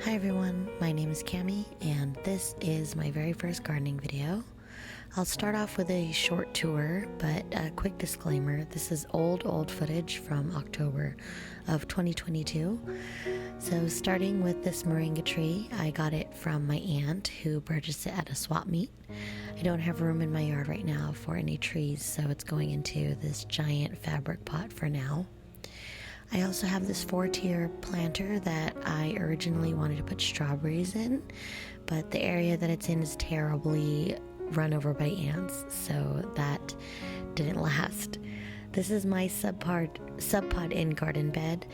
Hi everyone, my name is Cami and this is my very first gardening video. I'll start off with a short tour, but a quick disclaimer, this is old footage from October of 2022. So starting with this moringa tree, I got it from my aunt who purchased it at a swap meet. I don't have room in my yard right now for any trees, so it's going into this giant fabric pot for now. I also have this 4-tier planter that I originally wanted to put strawberries in, but the area that it's in is terribly run over by ants, so that didn't last. This is my sub-pod in garden bed.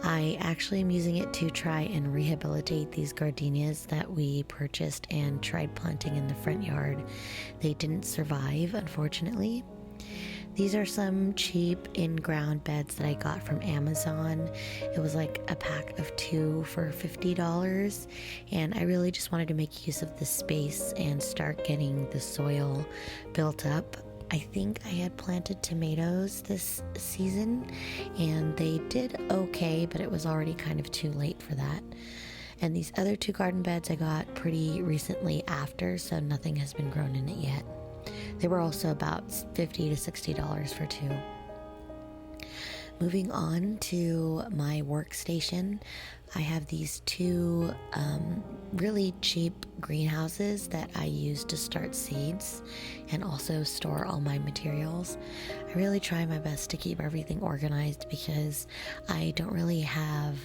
I actually am using it to try and rehabilitate these gardenias that we purchased and tried planting in the front yard. They didn't survive, unfortunately. These are some cheap in-ground beds that I got from Amazon. It was like a pack of 2 for $50, and I really just wanted to make use of the space and start getting the soil built up. I think I had planted tomatoes this season, and they did okay, but it was already kind of too late for that. And these other 2 garden beds I got pretty recently after, so nothing has been grown in it yet. They were also about $50 to $60 for 2. Moving on to my workstation, I have these 2 really cheap greenhouses that I use to start seeds and also store all my materials. I really try my best to keep everything organized because I don't really have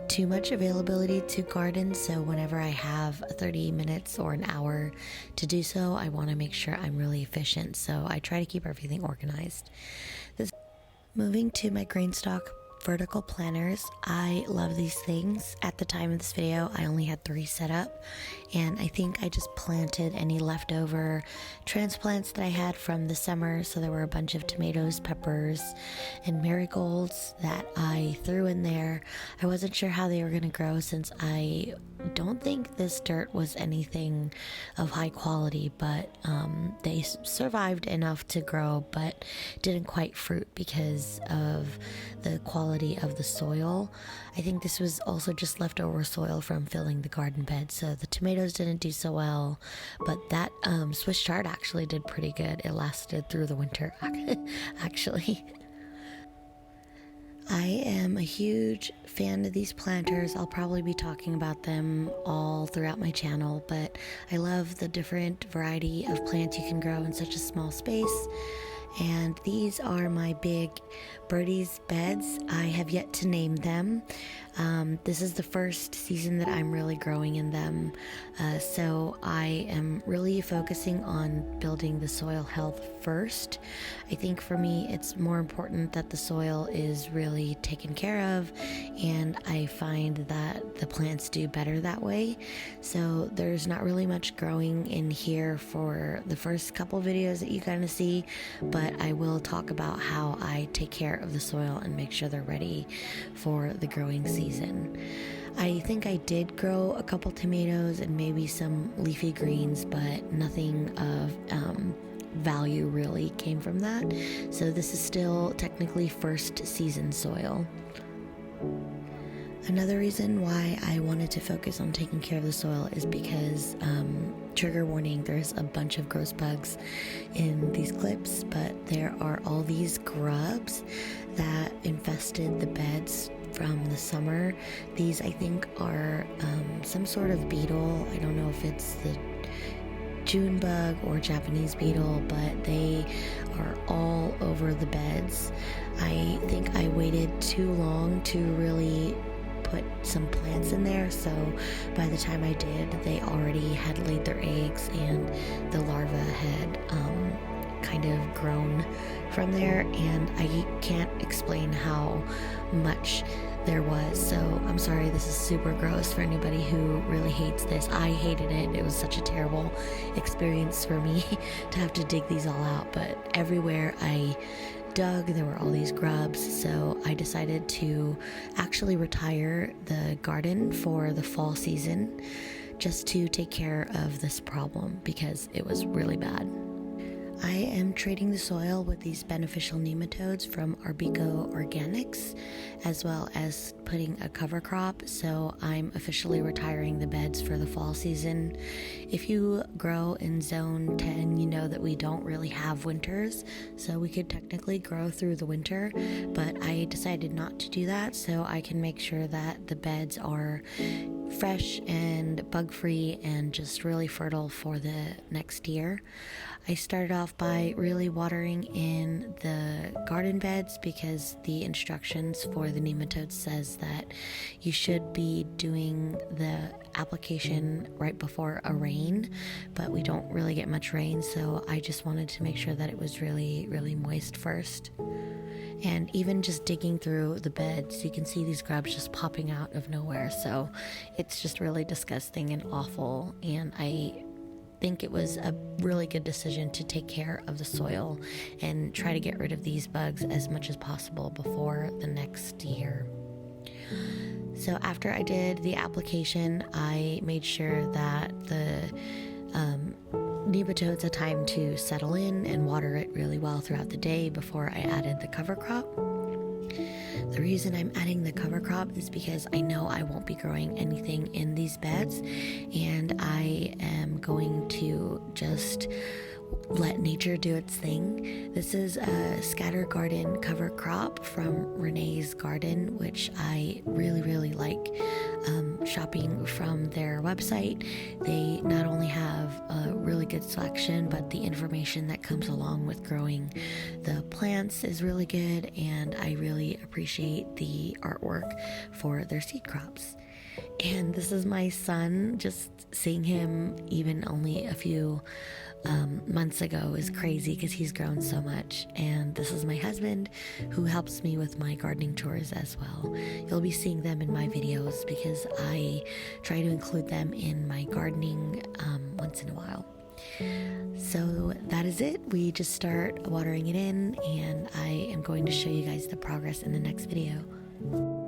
too much availability to garden, so whenever I have 30 minutes or an hour to do so, I want to make sure I'm really efficient, so I try to keep everything organized. Moving to my green stock vertical planters, I love these things. At the time of this video, I only had 3 set up, and I think I just planted any leftover transplants that I had from the summer. So there were a bunch of tomatoes, peppers, and marigolds that I threw in there. I wasn't sure how they were going to grow since I don't think this dirt was anything of high quality, but they survived enough to grow, but didn't quite fruit because of the quality of the soil. I think this was also just leftover soil from filling the garden bed, so the tomatoes didn't do so well, but that Swiss chard actually did pretty good. It lasted through the winter, actually. I am a huge fan of these planters. I'll probably be talking about them all throughout my channel, but I love the different variety of plants you can grow in such a small space. And these are my big birdies beds. I have yet to name them. This is the first season that I'm really growing in them, so I am really focusing on building the soil health first. I think for me it's more important that the soil is really taken care of, and I find that the plants do better that way. So there's not really much growing in here for the first couple videos that you kind of see, but I will talk about how I take care of the soil and make sure they're ready for the growing season. I think I did grow a couple tomatoes and maybe some leafy greens, but nothing of value really came from that. So this is still technically first season soil. Another reason why I wanted to focus on taking care of the soil is because, trigger warning, there's a bunch of gross bugs in these clips, but there are all these grubs that infested the beds from the summer. These, I think, are some sort of beetle. I don't know if it's the June bug or Japanese beetle, but they are all over the beds. I think I waited too long to really put some plants in there, so by the time I did, they already had laid their eggs and the larva had kind of grown from there, and I can't explain how much there was. So I'm sorry, this is super gross for anybody who really hates this. I hated it. It was such a terrible experience for me to have to dig these all out, but everywhere I dug, there were all these grubs, so I decided to actually retire the garden for the fall season just to take care of this problem because it was really bad. I am treating the soil with these beneficial nematodes from Arbeco Organics. as well as putting a cover crop. So I'm officially retiring the beds for the fall season. If you grow in zone 10, you know that we don't really have winters, so we could technically grow through the winter, but I decided not to do that so I can make sure that the beds are fresh and bug-free and just really fertile for the next year. I started off by really watering in the garden beds because the instructions for the nematodes says that you should be doing the application right before a rain, but we don't really get much rain, so I just wanted to make sure that it was really, really moist first. And even just digging through the beds, you can see these grubs just popping out of nowhere. So it's just really disgusting and awful. And I think it was a really good decision to take care of the soil and try to get rid of these bugs as much as possible before the next year. So after I did the application, I made sure that the nematodes had time to settle in and water it really well throughout the day before I added the cover crop. The reason I'm adding the cover crop is because I know I won't be growing anything in these beds, and I am going to just let nature do its thing. This is a scatter garden cover crop from Renee's Garden, which I really, really like. Shopping from their website, they not only have a really good selection, but the information that comes along with growing the plants is really good, and I really appreciate the artwork for their seed crops. And this is my son. Just seeing him even only a few months ago is crazy because he's grown so much. And this is my husband, who helps me with my gardening chores as well. You'll be seeing them in my videos because I try to include them in my gardening once in a while. So that is it. We just start watering it in, and I am going to show you guys the progress in the next video.